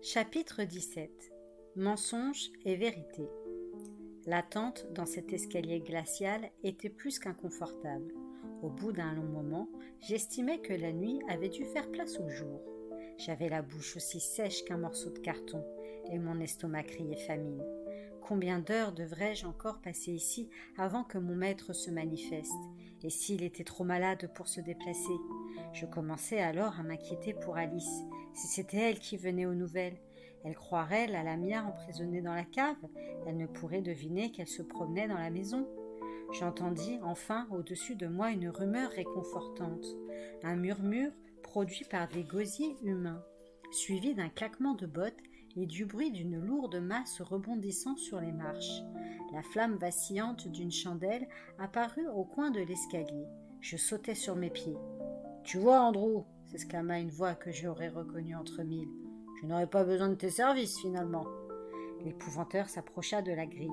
Chapitre 17. Mensonge et vérité. L'attente dans cet escalier glacial était plus qu'inconfortable. Au bout d'un long moment, j'estimais que la nuit avait dû faire place au jour. J'avais la bouche aussi sèche qu'un morceau de carton et mon estomac criait famine. Combien d'heures devrais-je encore passer ici avant que mon maître se manifeste? Et s'il était trop malade pour se déplacer? Je commençais alors à m'inquiéter pour Alice. Si c'était elle qui venait aux nouvelles, elle croirait la Lamia emprisonnée dans la cave. Elle ne pourrait deviner qu'elle se promenait dans la maison. J'entendis enfin au-dessus de moi une rumeur réconfortante, un murmure produit par des gosiers humains, suivi d'un claquement de bottes et du bruit d'une lourde masse rebondissant sur les marches. La flamme vacillante d'une chandelle apparut au coin de l'escalier. Je sautai sur mes pieds. « Tu vois, Andrew !» s'exclama une voix que j'aurais reconnue entre mille. « Je n'aurais pas besoin de tes services, finalement. » L'épouvanteur s'approcha de la grille.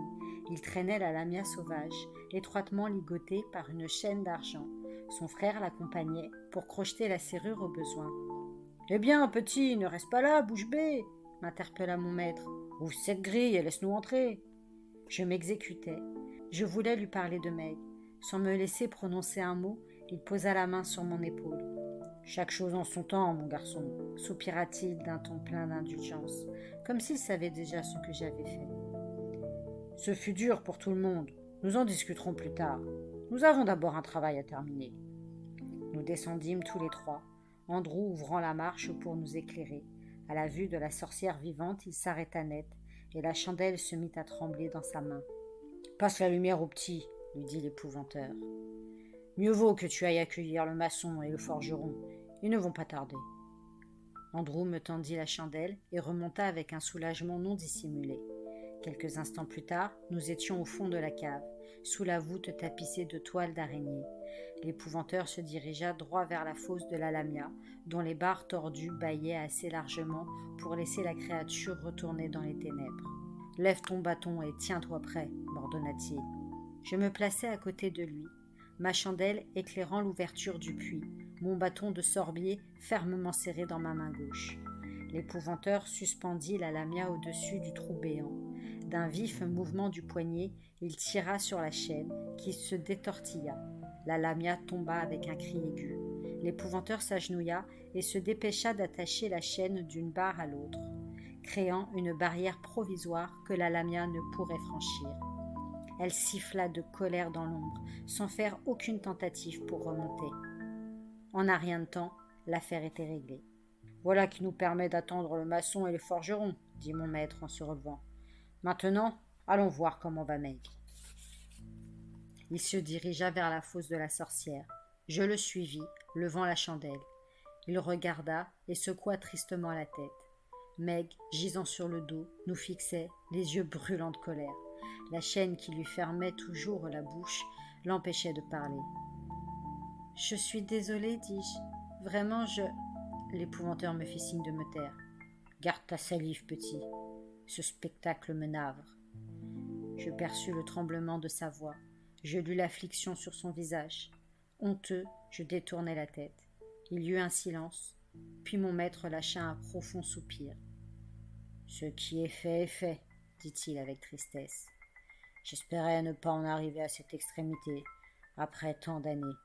Il traînait la lamia sauvage, étroitement ligotée par une chaîne d'argent. Son frère l'accompagnait pour crocheter la serrure au besoin. « Eh bien, petit, ne reste pas là, bouche bée !» m'interpella mon maître. « Ouvre cette grille et laisse-nous entrer. » Je m'exécutais. Je voulais lui parler de Meg. Sans me laisser prononcer un mot, il posa la main sur mon épaule. « Chaque chose en son temps, mon garçon, » soupira-t-il d'un ton plein d'indulgence, comme s'il savait déjà ce que j'avais fait. « Ce fut dur pour tout le monde. Nous en discuterons plus tard. Nous avons d'abord un travail à terminer. » Nous descendîmes tous les trois, Andrew ouvrant la marche pour nous éclairer. À la vue de la sorcière vivante, il s'arrêta net, et la chandelle se mit à trembler dans sa main. « Passe la lumière au petit, » lui dit l'épouvanteur. « Mieux vaut que tu ailles accueillir le maçon et le forgeron. Ils ne vont pas tarder. » Andrew me tendit la chandelle et remonta avec un soulagement non dissimulé. Quelques instants plus tard, nous étions au fond de la cave, sous la voûte tapissée de toiles d'araignée. L'épouvanteur se dirigea droit vers la fosse de la lamia, dont les barres tordues bâillaient assez largement pour laisser la créature retourner dans les ténèbres. « Lève ton bâton et tiens-toi prêt, » m'ordonna-t-il. Je me plaçai à côté de lui, ma chandelle éclairant l'ouverture du puits, mon bâton de sorbier fermement serré dans ma main gauche. L'épouvanteur suspendit la lamia au-dessus du trou béant. D'un vif mouvement du poignet, il tira sur la chaîne, qui se détortilla. La lamia tomba avec un cri aigu. L'épouvanteur s'agenouilla et se dépêcha d'attacher la chaîne d'une barre à l'autre, créant une barrière provisoire que la lamia ne pourrait franchir. Elle siffla de colère dans l'ombre, sans faire aucune tentative pour remonter. En un rien de temps, l'affaire était réglée. « Voilà qui nous permet d'attendre le maçon et le forgeron, » dit mon maître en se relevant. « Maintenant, allons voir comment va Meg. » Il se dirigea vers la fosse de la sorcière. Je le suivis, levant la chandelle. Il regarda et secoua tristement la tête. Meg, gisant sur le dos, nous fixait, les yeux brûlants de colère. La chaîne qui lui fermait toujours la bouche l'empêchait de parler. « Je suis désolée, dis-je. Vraiment, je... » L'épouvanteur me fit signe de me taire. « Garde ta salive, petit. Ce spectacle me navre. » Je perçus le tremblement de sa voix. Je lus l'affliction sur son visage. Honteux, je détournai la tête. Il y eut un silence, puis mon maître lâcha un profond soupir. « Ce qui est fait, dit-il avec tristesse. J'espérais ne pas en arriver à cette extrémité, après tant d'années.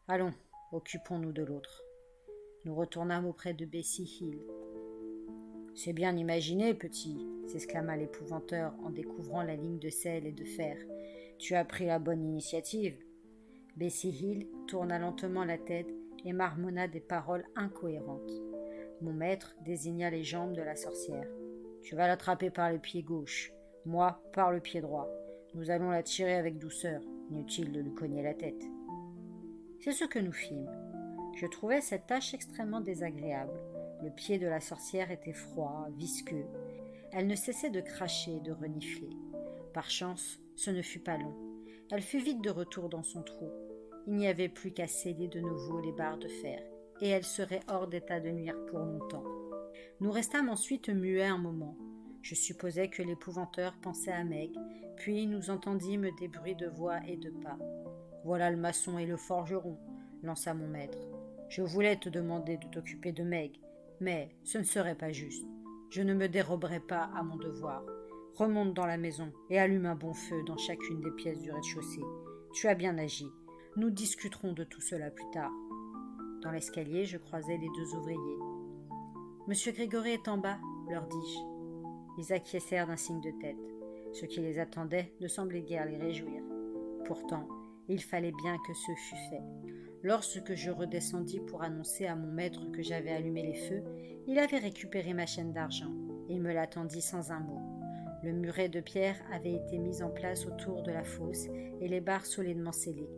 Allons, occupons-nous de l'autre. » Nous retournâmes auprès de Bessie Hill. « C'est bien imaginé, petit, » s'exclama l'épouvanteur en découvrant la ligne de sel et de fer. « Tu as pris la bonne initiative. » Bessie Hill tourna lentement la tête et marmonna des paroles incohérentes. Mon maître désigna les jambes de la sorcière. « Tu vas l'attraper par le pied gauche, moi par le pied droit. Nous allons la tirer avec douceur, inutile de lui cogner la tête. » C'est ce que nous fîmes. Je trouvais cette tâche extrêmement désagréable. Le pied de la sorcière était froid, visqueux. Elle ne cessait de cracher et de renifler. Par chance, ce ne fut pas long. Elle fut vite de retour dans son trou. Il n'y avait plus qu'à sceller de nouveau les barres de fer, et elle serait hors d'état de nuire pour longtemps. Nous restâmes ensuite muets un moment. Je supposais que l'épouvanteur pensait à Meg, puis nous entendîmes des bruits de voix et de pas. « Voilà le maçon et le forgeron, » lança mon maître. « Je voulais te demander de t'occuper de Meg, mais ce ne serait pas juste. Je ne me déroberai pas à mon devoir. Remonte dans la maison et allume un bon feu dans chacune des pièces du rez-de-chaussée. Tu as bien agi. Nous discuterons de tout cela plus tard. Dans l'escalier, je croisai les deux ouvriers. Monsieur Grégory est en bas, leur dis-je. Ils acquiescèrent d'un signe de tête. Ce qui les attendait ne semblait guère les réjouir. Pourtant, il fallait bien que ce fût fait. Lorsque je redescendis pour annoncer à mon maître que j'avais allumé les feux, il avait récupéré ma chaîne d'argent et me la tendit sans un mot. Le muret de pierre avait été mis en place autour de la fosse et les barres solidement scellées.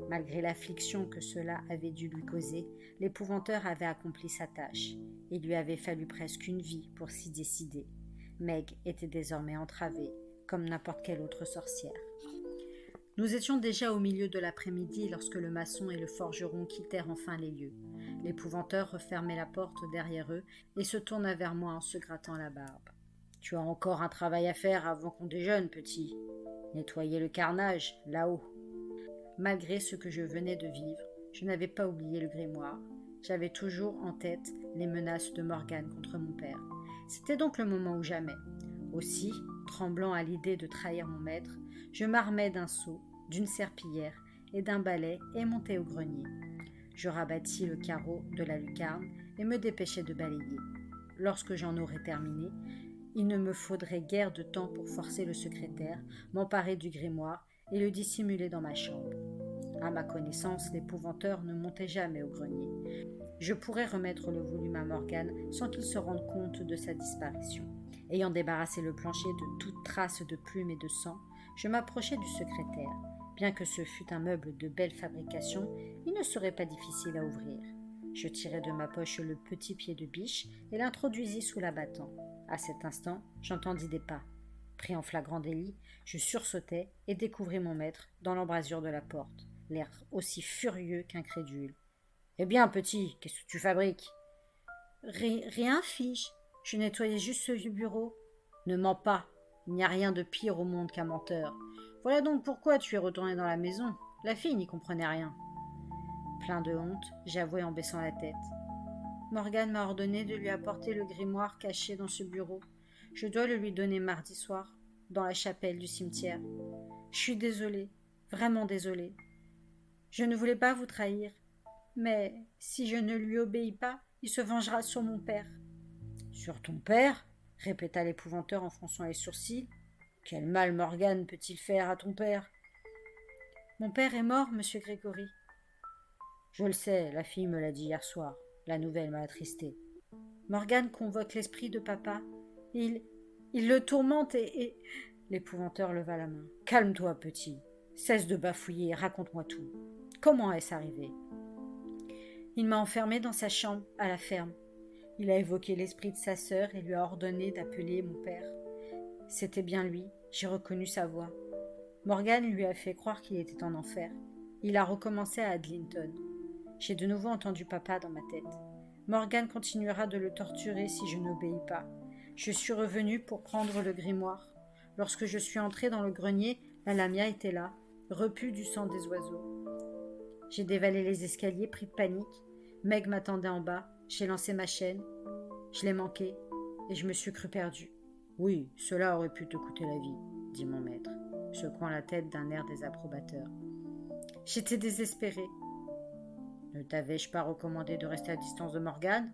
Malgré l'affliction que cela avait dû lui causer, l'épouvanteur avait accompli sa tâche. Il lui avait fallu presque une vie pour s'y décider. Meg était désormais entravée, comme n'importe quelle autre sorcière. Nous étions déjà au milieu de l'après-midi lorsque le maçon et le forgeron quittèrent enfin les lieux. L'épouvanteur refermait la porte derrière eux et se tourna vers moi en se grattant la barbe. « Tu as encore un travail à faire avant qu'on déjeune, petit. Nettoyer le carnage, là-haut. » Malgré ce que je venais de vivre, je n'avais pas oublié le grimoire. J'avais toujours en tête les menaces de Morgane contre mon père. C'était donc le moment ou jamais. Aussi, tremblant à l'idée de trahir mon maître, je m'armai d'un seau, d'une serpillière et d'un balai et montai au grenier. Je rabattis le carreau de la lucarne et me dépêchai de balayer. Lorsque j'en aurais terminé, il ne me faudrait guère de temps pour forcer le secrétaire, m'emparer du grimoire et le dissimuler dans ma chambre. À ma connaissance, l'épouvanteur ne montait jamais au grenier. Je pourrais remettre le volume à Morgane sans qu'il se rende compte de sa disparition. Ayant débarrassé le plancher de toute trace de plumes et de sang, je m'approchai du secrétaire. Bien que ce fût un meuble de belle fabrication, il ne serait pas difficile à ouvrir. Je tirai de ma poche le petit pied de biche et l'introduisis sous l'abattant. À cet instant, j'entendis des pas. Pris en flagrant délit, je sursautai et découvris mon maître dans l'embrasure de la porte, l'air aussi furieux qu'incrédule. « Eh bien, petit, qu'est-ce que tu fabriques ?»« Rien, fis-je. Je nettoyais juste ce vieux bureau. »« Ne mens pas. Il n'y a rien de pire au monde qu'un menteur. Voilà donc pourquoi tu es retourné dans la maison. La fille n'y comprenait rien. » Plein de honte, j'avouai en baissant la tête. Morgane m'a ordonné de lui apporter le grimoire caché dans ce bureau. Je dois le lui donner mardi soir, dans la chapelle du cimetière. Je suis désolée, vraiment désolée. Je ne voulais pas vous trahir, mais si je ne lui obéis pas, il se vengera sur mon père. « Sur ton père ?» répéta l'épouvanteur en fronçant les sourcils. « Quel mal Morgane peut-il faire à ton père ?»« Mon père est mort, monsieur Grégory. »« Je le sais, la fille me l'a dit hier soir. La nouvelle m'a attristé. »« Morgane convoque l'esprit de papa. Il le tourmente et... » L'épouvanteur leva la main. « Calme-toi, petit. Cesse de bafouiller et raconte-moi tout. Comment est-ce arrivé ?»« Il m'a enfermé dans sa chambre, à la ferme. Il a évoqué l'esprit de sa sœur et lui a ordonné d'appeler mon père. C'était bien lui, j'ai reconnu sa voix. Morgane lui a fait croire qu'il était en enfer. Il a recommencé à Adlington. J'ai de nouveau entendu papa dans ma tête. Morgane continuera de le torturer si je n'obéis pas. Je suis revenu pour prendre le grimoire. Lorsque je suis entré dans le grenier, la lamia était là, repue du sang des oiseaux. J'ai dévalé les escaliers, pris de panique. Meg m'attendait en bas. J'ai lancé ma chaîne. Je l'ai manquée et je me suis cru perdu. « Oui, cela aurait pu te coûter la vie, » dit mon maître, secouant la tête d'un air désapprobateur. J'étais désespérée. Ne t'avais-je pas recommandé de rester à distance de Morgane ?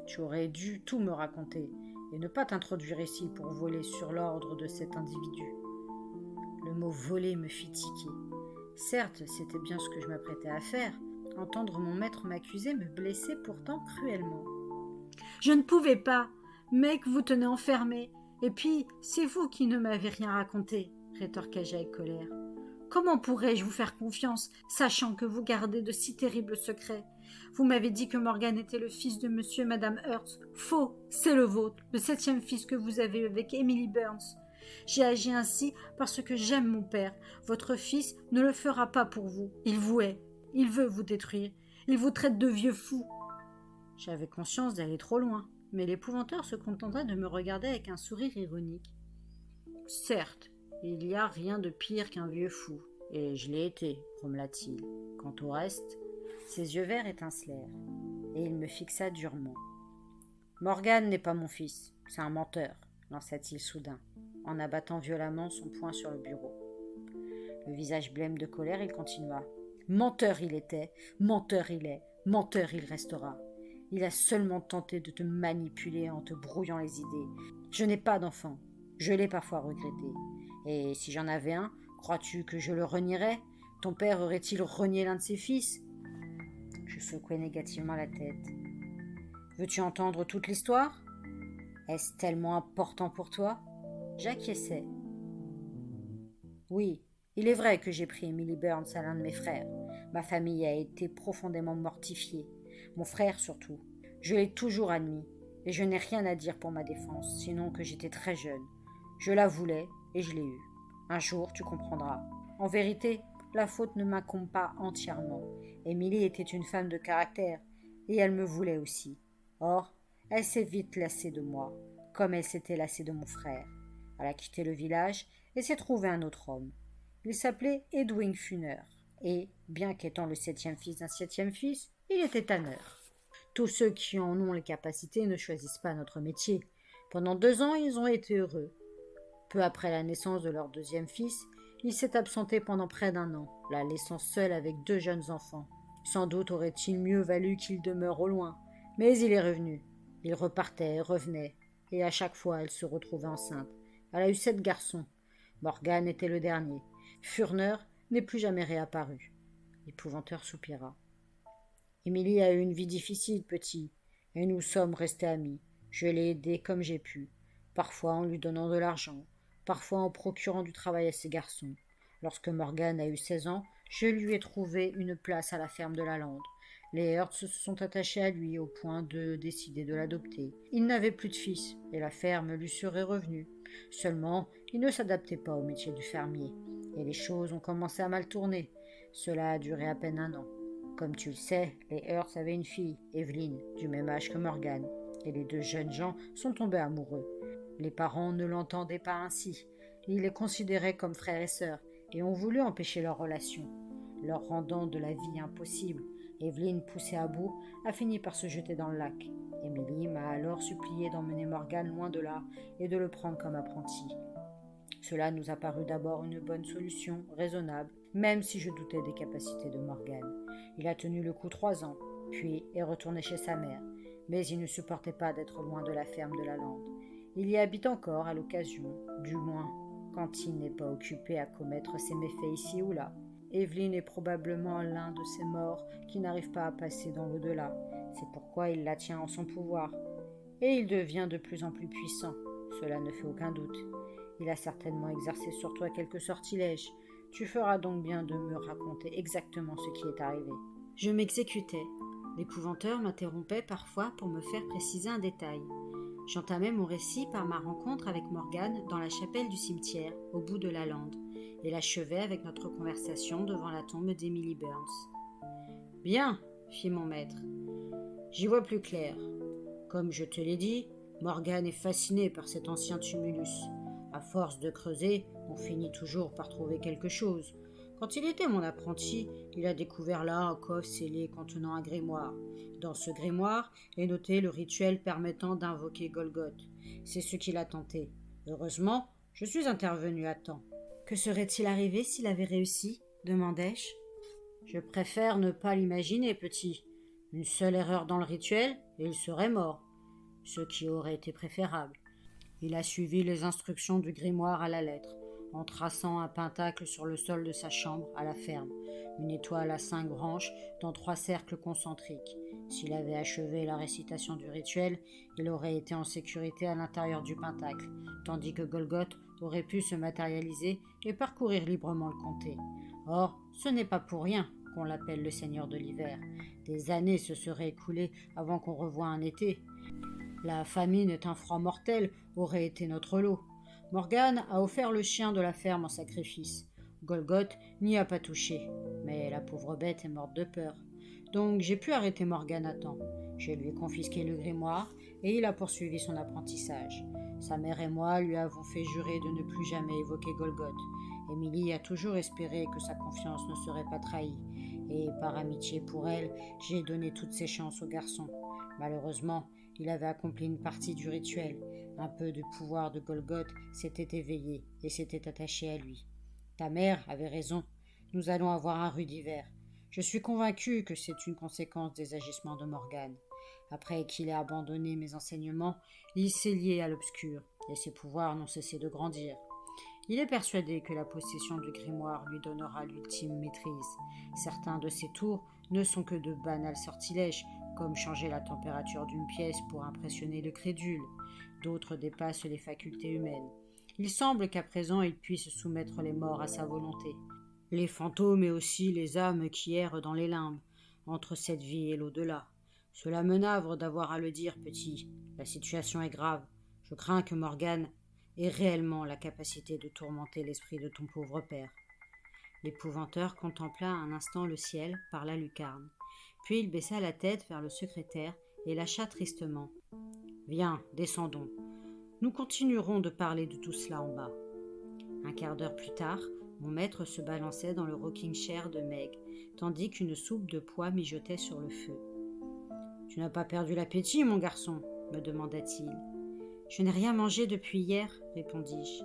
Tu aurais dû tout me raconter et ne pas t'introduire ici pour voler sur l'ordre de cet individu. Le mot voler me fit tiquer. Certes, c'était bien ce que je m'apprêtais à faire. Entendre mon maître m'accuser me blessait pourtant cruellement. Je ne pouvais pas. Mec, vous tenez enfermé. Et puis, c'est vous qui ne m'avez rien raconté, rétorqua-je avec colère. Comment pourrais-je vous faire confiance, sachant que vous gardez de si terribles secrets ? Vous m'avez dit que Morgane était le fils de monsieur et madame Hertz. Faux, c'est le vôtre, le 7e fils que vous avez eu avec Emily Burns. J'ai agi ainsi parce que j'aime mon père. Votre fils ne le fera pas pour vous. Il vous hait. Il veut vous détruire. Il vous traite de vieux fou. J'avais conscience d'aller trop loin, mais l'épouvanteur se contenta de me regarder avec un sourire ironique. Certes, il n'y a rien de pire qu'un vieux fou, et je l'ai été, grommela-t-il. Quant au reste, ses yeux verts étincelèrent, et il me fixa durement. Morgan n'est pas mon fils, c'est un menteur, lança-t-il soudain, en abattant violemment son poing sur le bureau. Le visage blême de colère, il continua. Menteur il était, menteur il est, menteur il restera. Il a seulement tenté de te manipuler en te brouillant les idées. Je n'ai pas d'enfant, je l'ai parfois regretté. Et si j'en avais un, crois-tu que je le renierais? Ton père aurait-il renié l'un de ses fils? Je secouai négativement la tête. Veux-tu entendre toute l'histoire? Est-ce tellement important pour toi? J'acquiesçai. Oui, il est vrai que j'ai pris Emily Burns à l'un de mes frères. Ma famille a été profondément mortifiée. Mon frère surtout. Je l'ai toujours admis, et je n'ai rien à dire pour ma défense, sinon que j'étais très jeune. Je la voulais, et je l'ai eue. Un jour, tu comprendras. En vérité, la faute ne m'incombe pas entièrement. Emily était une femme de caractère, et elle me voulait aussi. Or, elle s'est vite lassée de moi, comme elle s'était lassée de mon frère. Elle a quitté le village et s'est trouvée un autre homme. Il s'appelait Edwin Funner, et, bien qu'étant le 7e fils d'un 7e fils, il était tanneur. Tous ceux qui en ont les capacités ne choisissent pas notre métier. Pendant 2 ans, ils ont été heureux. Peu après la naissance de leur 2e fils, il s'est absenté pendant près d'1 an, la laissant seul avec 2 jeunes enfants. Sans doute aurait-il mieux valu qu'il demeure au loin, mais il est revenu. Il repartait, revenait, et à chaque fois elle se retrouvait enceinte. Elle a eu 7 garçons. Morgan était le dernier. Furner n'est plus jamais réapparu. L'épouvanteur soupira. Émilie a eu une vie difficile, petit, et nous sommes restés amis. Je l'ai aidée comme j'ai pu, parfois en lui donnant de l'argent, parfois en procurant du travail à ses garçons. Lorsque Morgan a eu 16 ans, je lui ai trouvé une place à la ferme de la Lande. Les Hertz se sont attachés à lui au point de décider de l'adopter. Il n'avait plus de fils, et la ferme lui serait revenue. Seulement, il ne s'adaptait pas au métier du fermier, et les choses ont commencé à mal tourner. Cela a duré à peine 1 an. Comme tu le sais, les Hertz avaient une fille, Evelyn, du même âge que Morgan, et les 2 jeunes gens sont tombés amoureux. Les parents ne l'entendaient pas ainsi. Ils les considéraient comme frères et sœurs, et ont voulu empêcher leur relation, leur rendant de la vie impossible. Evelyn, poussée à bout, a fini par se jeter dans le lac. Emily m'a alors supplié d'emmener Morgan loin de là et de le prendre comme apprenti. Cela nous a paru d'abord une bonne solution, raisonnable, même si je doutais des capacités de Morgan. Il a tenu le coup 3 ans, puis est retourné chez sa mère, mais il ne supportait pas d'être loin de la ferme de la Lande. Il y habite encore à l'occasion, du moins quand il n'est pas occupé à commettre ses méfaits ici ou là. Evelyn est probablement l'un de ces morts qui n'arrivent pas à passer dans l'au-delà. C'est pourquoi il la tient en son pouvoir. Et il devient de plus en plus puissant, cela ne fait aucun doute. Il a certainement exercé sur toi quelques sortilèges. Tu feras donc bien de me raconter exactement ce qui est arrivé. Je m'exécutais. L'épouvanteur m'interrompait parfois pour me faire préciser un détail. J'entamais mon récit par ma rencontre avec Morgan dans la chapelle du cimetière, au bout de la lande, et l'achevais avec notre conversation devant la tombe d'Emily Burns. « Bien, fit mon maître. J'y vois plus clair. Comme je te l'ai dit, Morgan est fasciné par cet ancien tumulus. À force de creuser, on finit toujours par trouver quelque chose. Quand il était mon apprenti, il a découvert là un coffre scellé contenant un grimoire. Dans ce grimoire est noté le rituel permettant d'invoquer Golgoth. C'est ce qu'il a tenté. Heureusement, je suis intervenu à temps. Que serait-il arrivé s'il avait réussi ? Demandai-je. Je préfère ne pas l'imaginer, petit. Une seule erreur dans le rituel, et il serait mort. Ce qui aurait été préférable. Il a suivi les instructions du grimoire à la lettre, en traçant un pentacle sur le sol de sa chambre à la ferme, une étoile à 5 branches dans 3 cercles concentriques. S'il avait achevé la récitation du rituel, il aurait été en sécurité à l'intérieur du pentacle, tandis que Golgoth aurait pu se matérialiser et parcourir librement le comté. Or, ce n'est pas pour rien qu'on l'appelle le Seigneur de l'hiver. Des années se seraient écoulées avant qu'on revoie un été. La famine et un froid mortel auraient été notre lot. Morgan a offert le chien de la ferme en sacrifice. Golgoth n'y a pas touché, mais la pauvre bête est morte de peur. Donc j'ai pu arrêter Morgan à temps. Je lui ai confisqué le grimoire et il a poursuivi son apprentissage. Sa mère et moi lui avons fait jurer de ne plus jamais évoquer Golgoth. Emily a toujours espéré que sa confiance ne serait pas trahie, et par amitié pour elle, j'ai donné toutes ses chances au garçon. Malheureusement, Il avait accompli une partie du rituel. Un peu de pouvoir de Golgoth s'était éveillé et s'était attaché à lui. Ta mère avait raison. Nous allons avoir un rude hiver. Je suis convaincu que c'est une conséquence des agissements de Morgane. Après qu'il ait abandonné mes enseignements, il s'est lié à l'obscur, et ses pouvoirs n'ont cessé de grandir. Il est persuadé que la possession du grimoire lui donnera l'ultime maîtrise. Certains de ses tours ne sont que de banals sortilèges, comme changer la température d'une pièce pour impressionner le crédule. D'autres dépassent les facultés humaines. Il semble qu'à présent il puisse soumettre les morts à sa volonté. Les fantômes et aussi les âmes qui errent dans les limbes, entre cette vie et l'au-delà. Cela me navre d'avoir à le dire, petit. La situation est grave. Je crains que Morgane ait réellement la capacité de tourmenter l'esprit de ton pauvre père. L'épouvanteur contempla un instant le ciel par la lucarne. Puis il baissa la tête vers le secrétaire et lâcha tristement. « Viens, descendons. Nous continuerons de parler de tout cela en bas. » Un quart d'heure plus tard, mon maître se balançait dans le rocking-chair de Meg, tandis qu'une soupe de pois mijotait sur le feu. « Tu n'as pas perdu l'appétit, mon garçon ?» me demanda-t-il. « Je n'ai rien mangé depuis hier, » répondis-je.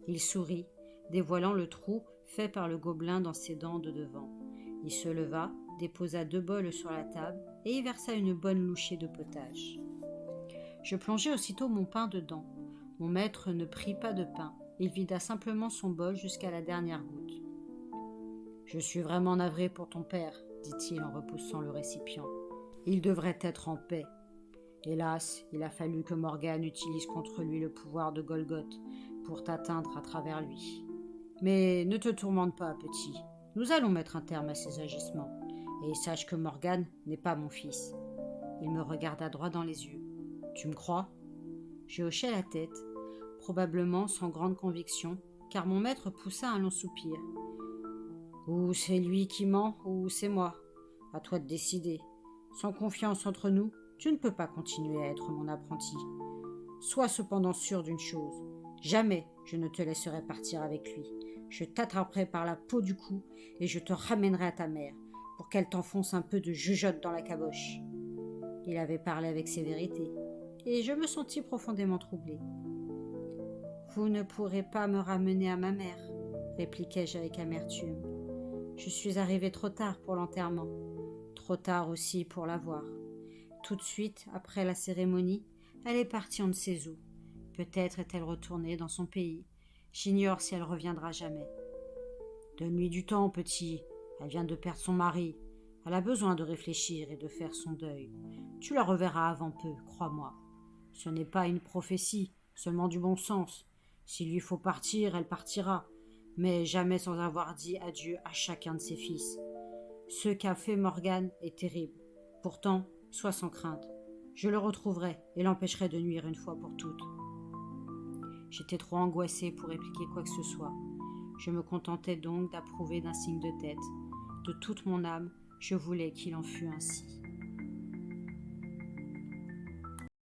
Il sourit, dévoilant le trou fait par le gobelin dans ses dents de devant. Il se leva, déposa 2 bols sur la table et y versa une bonne louchée de potage. Je plongeai aussitôt mon pain dedans. Mon maître ne prit pas de pain. Il vida simplement son bol jusqu'à la dernière goutte. « Je suis vraiment navré pour ton père, » dit-il en repoussant le récipient. « Il devrait être en paix. Hélas, il a fallu que Morgane utilise contre lui le pouvoir de Golgoth pour t'atteindre à travers lui. Mais ne te tourmente pas, petit. Nous allons mettre un terme à ces agissements. Et sache que Morgane n'est pas mon fils. » Il me regarda droit dans les yeux. « Tu me crois ?» Je hochai la tête, probablement sans grande conviction, car mon maître poussa un long soupir. « Ou c'est lui qui ment, ou c'est moi. À toi de décider. Sans confiance entre nous, tu ne peux pas continuer à être mon apprenti. Sois cependant sûr d'une chose. Jamais je ne te laisserai partir avec lui. Je t'attraperai par la peau du cou et je te ramènerai à ta mère pour qu'elle t'enfonce un peu de jugeote dans la caboche. » Il avait parlé avec sévérité, et je me sentis profondément troublée. « Vous ne pourrez pas me ramener à ma mère, » répliquai-je avec amertume. « Je suis arrivée trop tard pour l'enterrement, trop tard aussi pour la voir. Tout de suite, après la cérémonie, elle est partie on ne sait où. Peut-être est-elle retournée dans son pays. J'ignore si elle reviendra jamais. Donne-lui du temps, petit. Elle vient de perdre son mari. Elle a besoin de réfléchir et de faire son deuil. Tu la reverras avant peu, crois-moi. Ce n'est pas une prophétie, seulement du bon sens. S'il lui faut partir, elle partira, mais jamais sans avoir dit adieu à chacun de ses fils. Ce qu'a fait Morgane est terrible. Pourtant, sois sans crainte. Je le retrouverai et l'empêcherai de nuire une fois pour toutes. » J'étais trop angoissée pour répliquer quoi que ce soit. Je me contentais donc d'approuver d'un signe de tête. De toute mon âme, je voulais qu'il en fût ainsi.